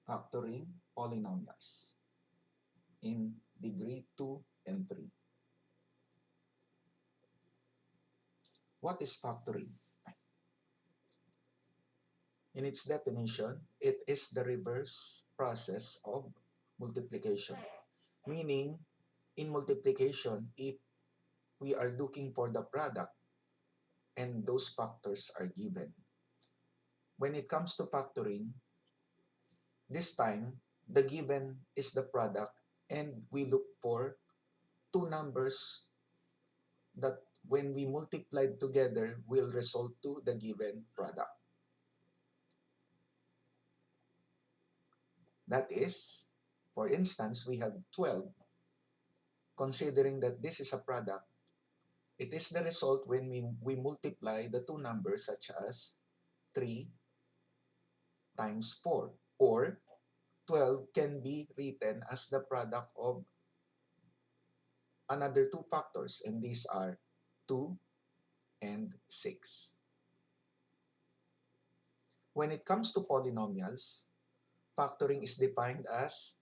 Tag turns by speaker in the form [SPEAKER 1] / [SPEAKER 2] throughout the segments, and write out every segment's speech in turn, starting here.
[SPEAKER 1] Factoring polynomials in degree 2 and 3. What is factoring? In its definition, it is the reverse process of multiplication. Meaning, in multiplication, if we are looking for the product and those factors are given. When it comes to factoring, this time, the given is the product and we look for two numbers that when we multiplied together will result to the given product. That is, for instance, we have 12. Considering that this is a product, it is the result when we multiply the two numbers such as 3 times 4, or 12 can be written as the product of another two factors, and these are 2 and 6. When it comes to polynomials, factoring is defined as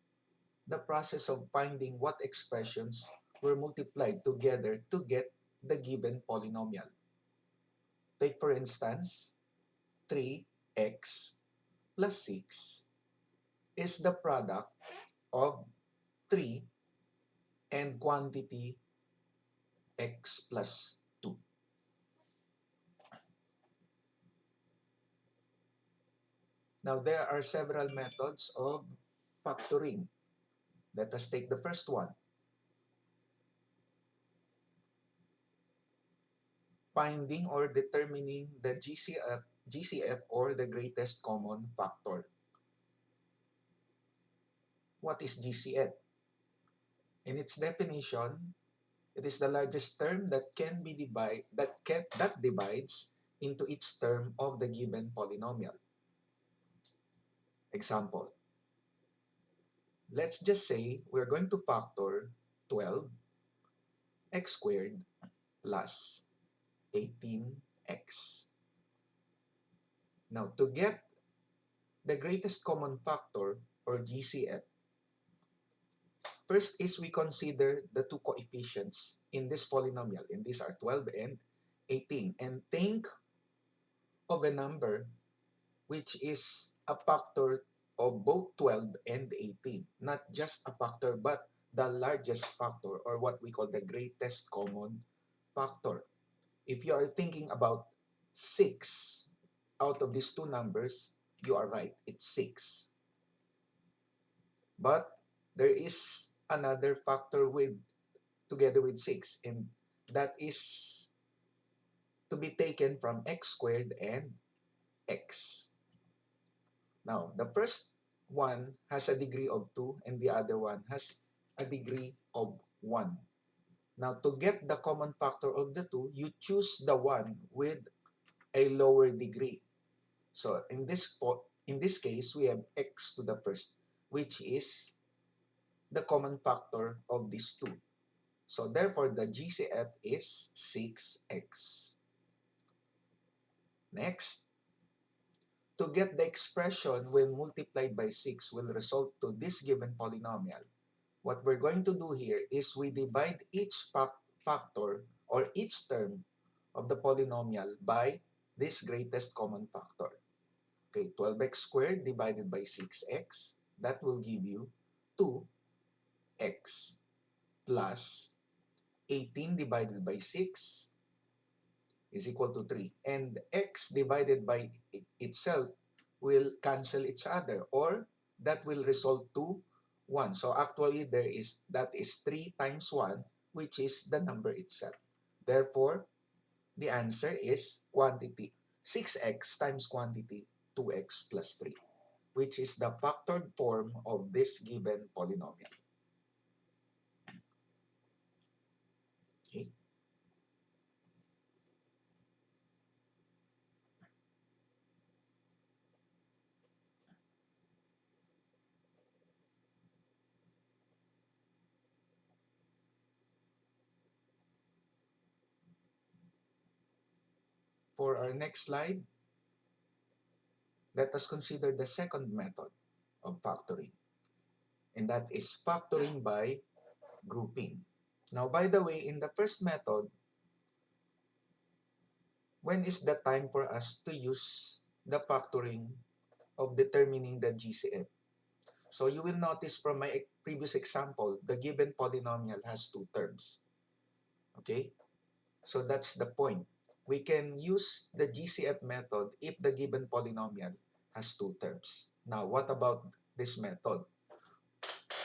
[SPEAKER 1] the process of finding what expressions were multiplied together to get the given polynomial. Take for instance, 3x plus 6 is the product of 3 and quantity x plus 2. Now, there are several methods of factoring. Let us take the first one. Finding or determining the GCF or the greatest common factor. What is GCF? In its definition, it is the largest term that divides into each term of the given polynomial. Example, let's just say we're going to factor 12x squared plus 18x. Now, to get the greatest common factor, or GCF, first is we consider the two coefficients in this polynomial, and these are 12 and 18. And think of a number which is a factor of both 12 and 18. Not just a factor, but the largest factor, or what we call the greatest common factor. If you are thinking about 6 out of these two numbers, you are right, it's 6. But there is another factor together with 6, and that is to be taken from x squared and x. Now, the first one has a degree of 2 and the other one has a degree of 1. Now, to get the common factor of the two, you choose the one with a lower degree. So in this case, we have x to the first, which is the common factor of these two. So therefore, the GCF is 6x. Next, to get the expression when multiplied by 6 will result to this given polynomial, what we're going to do here is we divide each factor or each term of the polynomial by this greatest common factor. Okay, 12x squared divided by 6x, that will give you 2x plus 18 divided by 6 is equal to 3. And x divided by itself will cancel each other, or that will result to 1. So actually that is 3 times 1, which is the number itself. Therefore, the answer is quantity 6x times quantity 2x plus 3, which is the factored form of this given polynomial. Okay. For our next slide, let us consider the second method. of factoring. And that is factoring by grouping. Now, by the way, in the first method, when is the time for us to use the factoring of determining the GCF? So you will notice from my previous example, the given polynomial has two terms. Okay? So that's the point. We can use the GCF method if the given polynomial has two terms. Now, what about this method,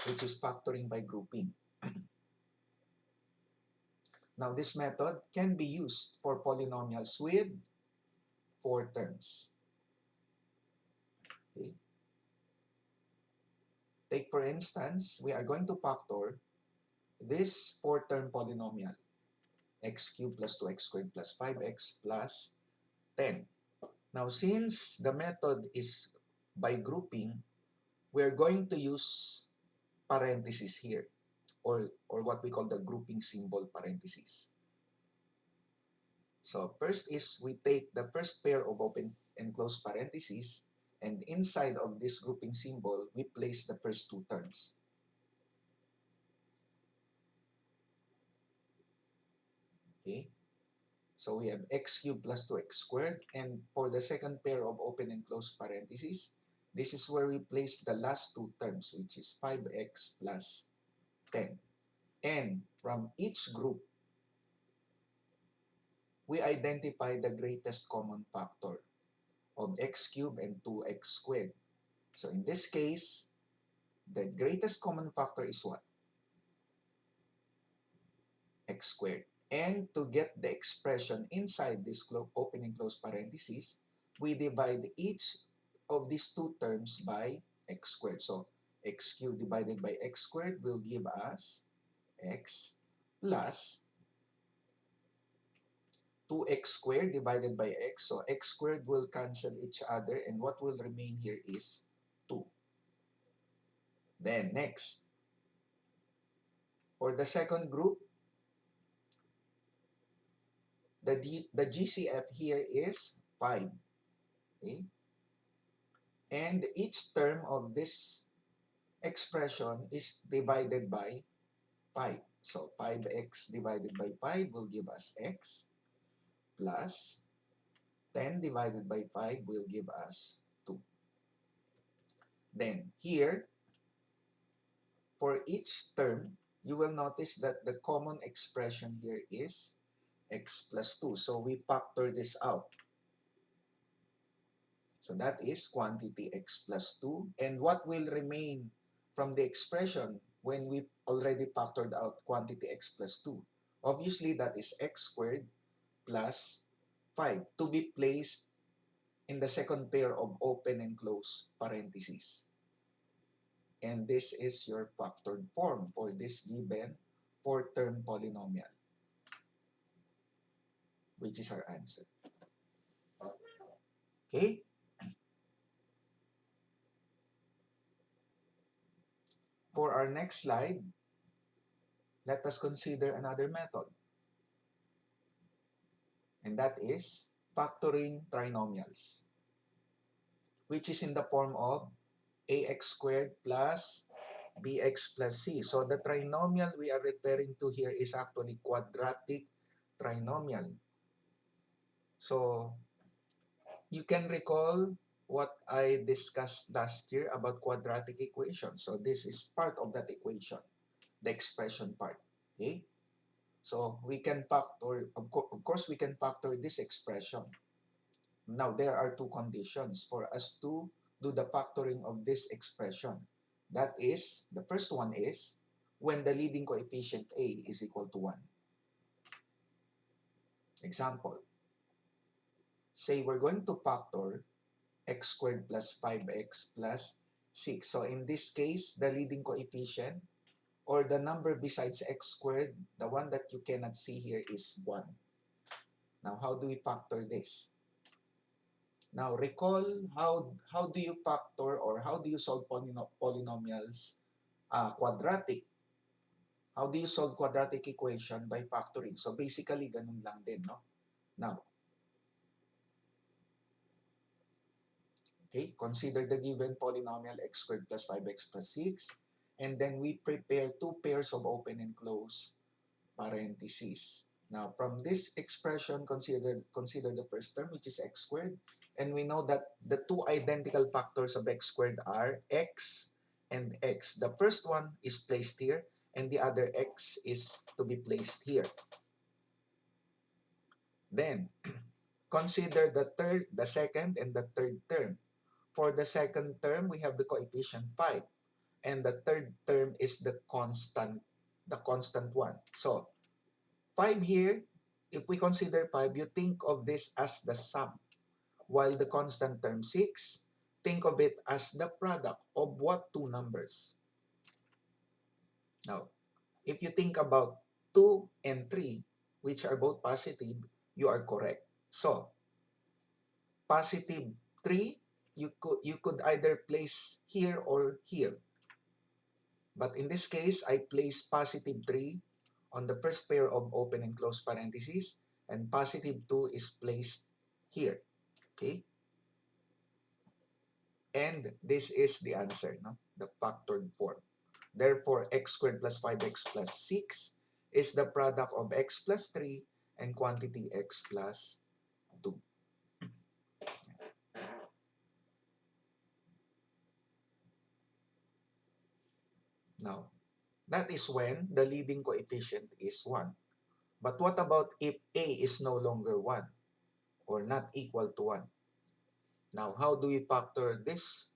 [SPEAKER 1] which is factoring by grouping? Now, this method can be used for polynomials with four terms. Okay? Take, for instance, we are going to factor this four-term polynomial, x cubed plus 2x squared plus 5x plus 10. Now, since the method is by grouping, we're going to use parentheses here, or what we call the grouping symbol parentheses. So first is we take the first pair of open and closed parentheses, and inside of this grouping symbol, we place the first two terms. Okay? So we have x cubed plus 2x squared, and for the second pair of open and closed parentheses, this is where we place the last two terms, which is 5x plus 10. And from each group, we identify the greatest common factor of x cubed and 2x squared. So in this case, the greatest common factor is what? X squared. And to get the expression inside this open and close parentheses, we divide each of these two terms by x squared. So x cubed divided by x squared will give us x plus 2x squared divided by x. So x squared will cancel each other, and what will remain here is 2. Then next, for the second group, the GCF here is 5. Okay? And each term of this expression is divided by 5. So 5x divided by 5 will give us x, plus 10 divided by 5 will give us 2. Then here, for each term, you will notice that the common expression here is x plus 2. So we factor this out. So that is quantity x plus 2. And what will remain from the expression when we already factored out quantity x plus 2? Obviously, that is x squared plus 5 to be placed in the second pair of open and close parentheses. And this is your factored form for this given four-term polynomial, which is our answer. Okay? For our next slide, let us consider another method. And that is factoring trinomials, which is in the form of ax squared plus bx plus c. So the trinomial we are referring to here is actually quadratic trinomial. So you can recall what I discussed last year about quadratic equations. So this is part of that equation, the expression part. Okay? So we can factor, of course, we can factor this expression. Now, there are two conditions for us to do the factoring of this expression. That is, the first one is when the leading coefficient a is equal to 1. Example, say we're going to factor x squared plus 5x plus 6. So in this case, the leading coefficient or the number besides x squared, the one that you cannot see here is 1. Now, how do we factor this? Now, recall how do you factor or how do you solve polynomials quadratic? How do you solve quadratic equation by factoring? So basically, ganun lang din, no? Now, Okay, consider the given polynomial x squared plus 5x plus 6, and then we prepare two pairs of open and close parentheses. Now, from this expression, consider the first term, which is x squared, and we know that the two identical factors of x squared are x and x. The first one is placed here, and the other x is to be placed here. Then, consider the second and the third term. For the second term, we have the coefficient 5, and the third term is the constant one. So, 5 here, if we consider 5, you think of this as the sum, while the constant term 6, think of it as the product of what two numbers? Now, if you think about 2 and 3, which are both positive, you are correct. So, positive 3, you could either place here or here. But in this case, I place positive 3 on the first pair of open and close parentheses, and positive 2 is placed here. Okay? And this is the answer, no? The factored form. Therefore, x squared plus 5x plus 6 is the product of x plus 3 and quantity x plus 2. Now, that is when the leading coefficient is 1. But what about if a is no longer 1 or not equal to 1? Now, how do we factor this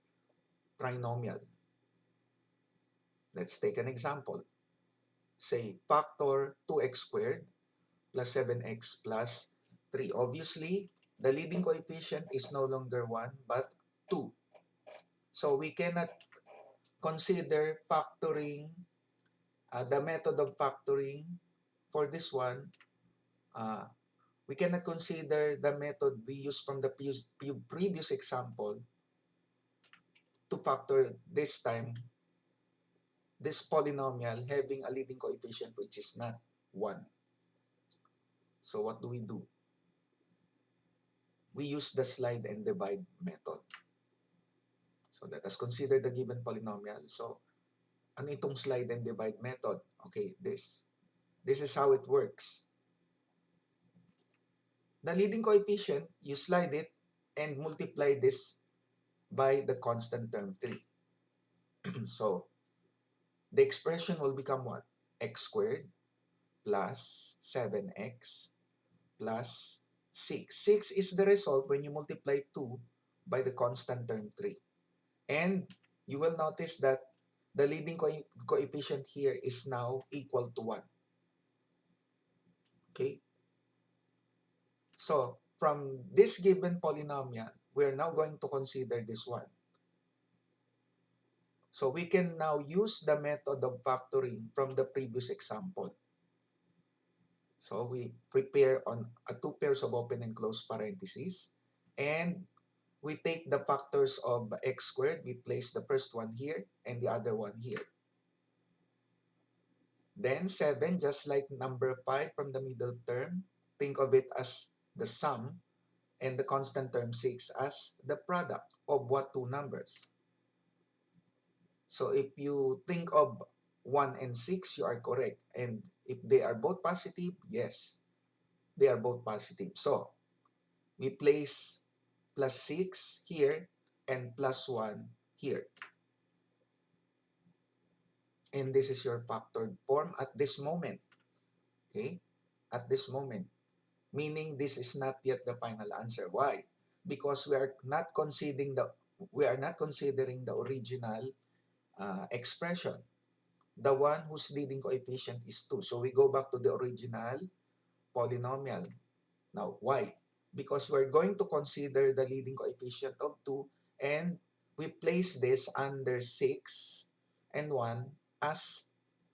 [SPEAKER 1] trinomial? Let's take an example. Say, factor 2x squared plus 7x plus 3. Obviously, the leading coefficient is no longer 1 but 2. So we cannot consider factoring, the method of factoring for this one. Uh, we cannot consider the method we used from the previous example to factor this time this polynomial having a leading coefficient which is not 1. So what do? We use the slide and divide method. So let us consider the given polynomial. So ano itong slide and divide method? Okay, this. This is how it works. The leading coefficient, you slide it and multiply this by the constant term 3. So the expression will become what? X squared plus 7x plus 6. 6 is the result when you multiply 2 by the constant term 3. And you will notice that the leading coefficient here is now equal to 1. Okay? So, from this given polynomial, we're now going to consider this one. So, we can now use the method of factoring from the previous example. So, we prepare on two pairs of open and close parentheses, and we take the factors of x squared, we place the first one here and the other one here. Then 7, just like number 5 from the middle term, think of it as the sum, and the constant term 6 as the product of what two numbers. So if you think of 1 and 6, you are correct. And if they are both positive, yes, they are both positive. So we place plus 6 here and plus 1 here. And this is your factored form at this moment. Okay? At this moment. Meaning this is not yet the final answer. Why? Because we are not considering the original expression, the one whose leading coefficient is 2. So we go back to the original polynomial. Now, why? Because we're going to consider the leading coefficient of 2, and we place this under 6 and 1 as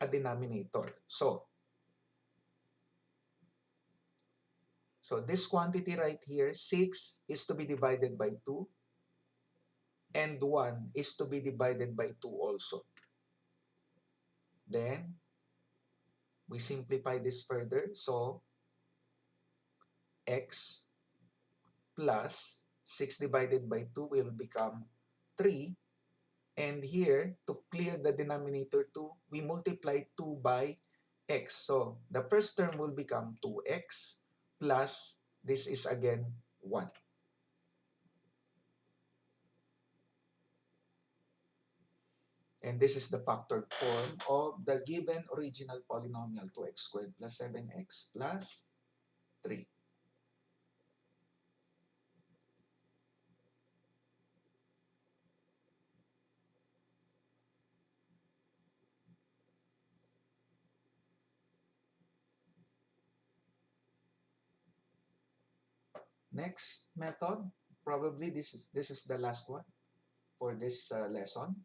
[SPEAKER 1] a denominator. So this quantity right here, 6 is to be divided by 2, and 1 is to be divided by 2 also. Then, we simplify this further. So, x plus 6 divided by 2 will become 3. And here, to clear the denominator 2, we multiply 2 by x. So the first term will become 2x plus, this is again 1. And this is the factored form of the given original polynomial, 2x squared plus 7x plus 3. Next method, probably this is the last one for this lesson.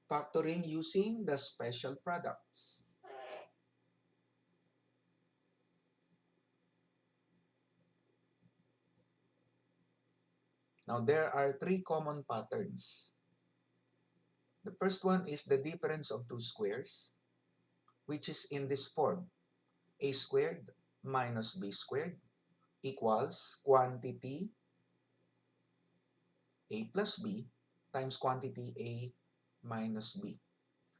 [SPEAKER 1] Factoring using the special products. Now, there are 3 common patterns. The first one is the difference of two squares, which is in this form. A squared minus b squared equals quantity a plus b times quantity a minus b.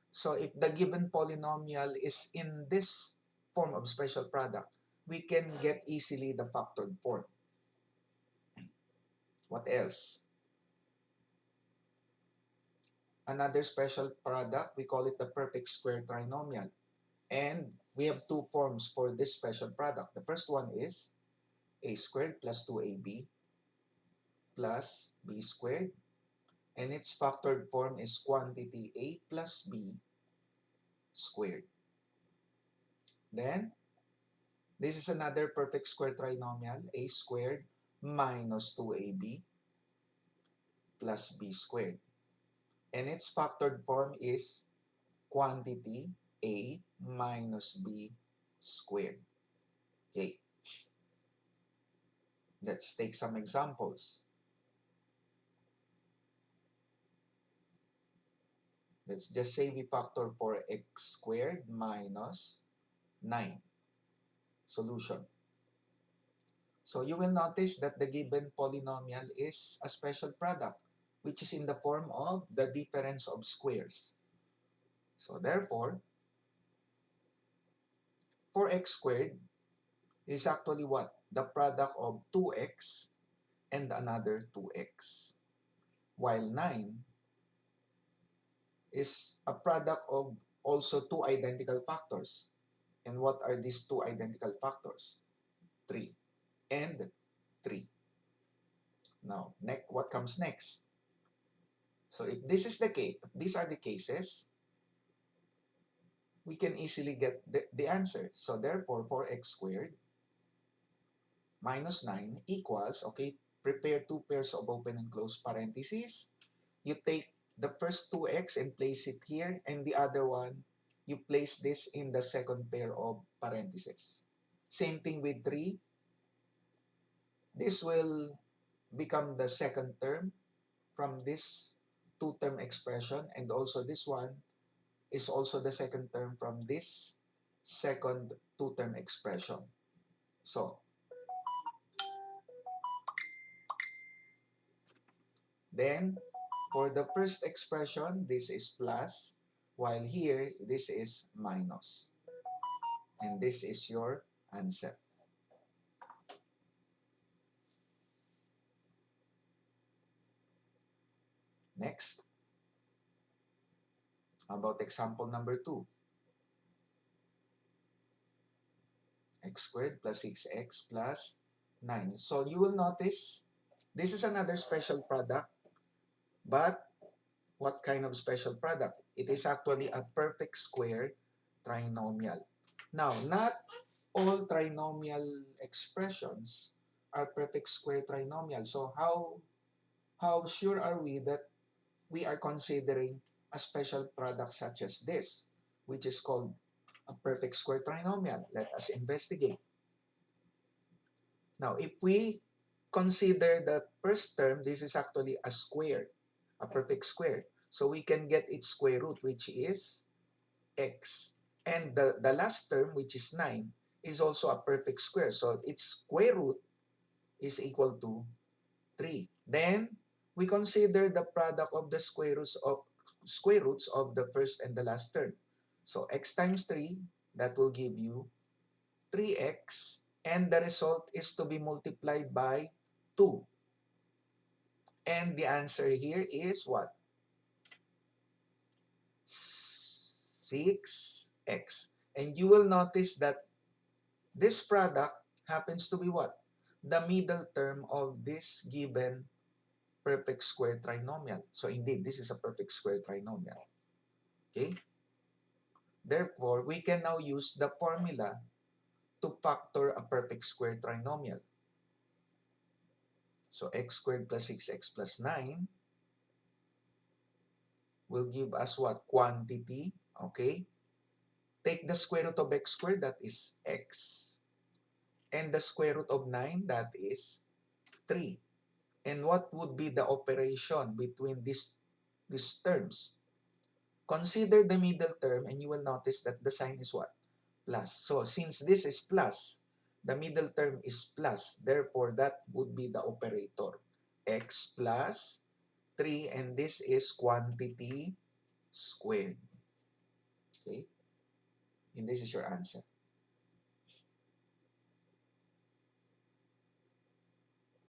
[SPEAKER 1] So if the given polynomial is in this form of special product, we can get easily the factored form. What else? Another special product, we call it the perfect square trinomial. And we have 2 forms for this special product. The first one is a squared plus 2ab plus b squared. And its factored form is quantity a plus b squared. Then, this is another perfect square trinomial, a squared minus 2ab plus b squared. And its factored form is quantity a minus b squared. Okay, let's take some examples. Let's just say we factor for x squared minus 9. Solution. So you will notice that the given polynomial is a special product, which is in the form of the difference of squares. So therefore, 4x squared is actually what? The product of 2x and another 2x. While 9 is a product of also 2 identical factors. And what are these 2 identical factors? 3 and 3. Now, what comes next? So if this is the case, if these are the cases, we can easily get the answer. So therefore, 4x squared minus 9 equals, okay, prepare 2 pairs of open and closed parentheses. You take the first 2x and place it here, and the other one, you place this in the second pair of parentheses. Same thing with 3. This will become the second term from this two-term expression, and also this one is also the second term from this second two-term expression. So, then, for the first expression, this is plus, while here, this is minus. And this is your answer. Next, about example number 2. X squared plus 6x plus 9. So you will notice, this is another special product, but what kind of special product? It is actually a perfect square trinomial. Now, not all trinomial expressions are perfect square trinomial. So how sure are we that we are considering a special product such as this, which is called a perfect square trinomial? Let us investigate. Now, if we consider the first term, this is actually a square, a perfect square. So we can get its square root, which is x. And the last term, which is 9, is also a perfect square. So its square root is equal to 3. Then, we consider the product of the square roots of the first and the last term. So, x times 3, that will give you 3x, and the result is to be multiplied by 2. And the answer here is what? 6x. And you will notice that this product happens to be what? The middle term of this given perfect square trinomial. So indeed, this is a perfect square trinomial. Okay? Therefore, we can now use the formula to factor a perfect square trinomial. So x squared plus 6x plus 9 will give us what? Quantity. Okay? Take the square root of x squared, that is x. And the square root of 9, that is 3. And what would be the operation between these terms? Consider the middle term and you will notice that the sign is what? Plus. So since this is plus, the middle term is plus. Therefore, that would be the operator. X plus 3, and this is quantity squared. Okay? And this is your answer.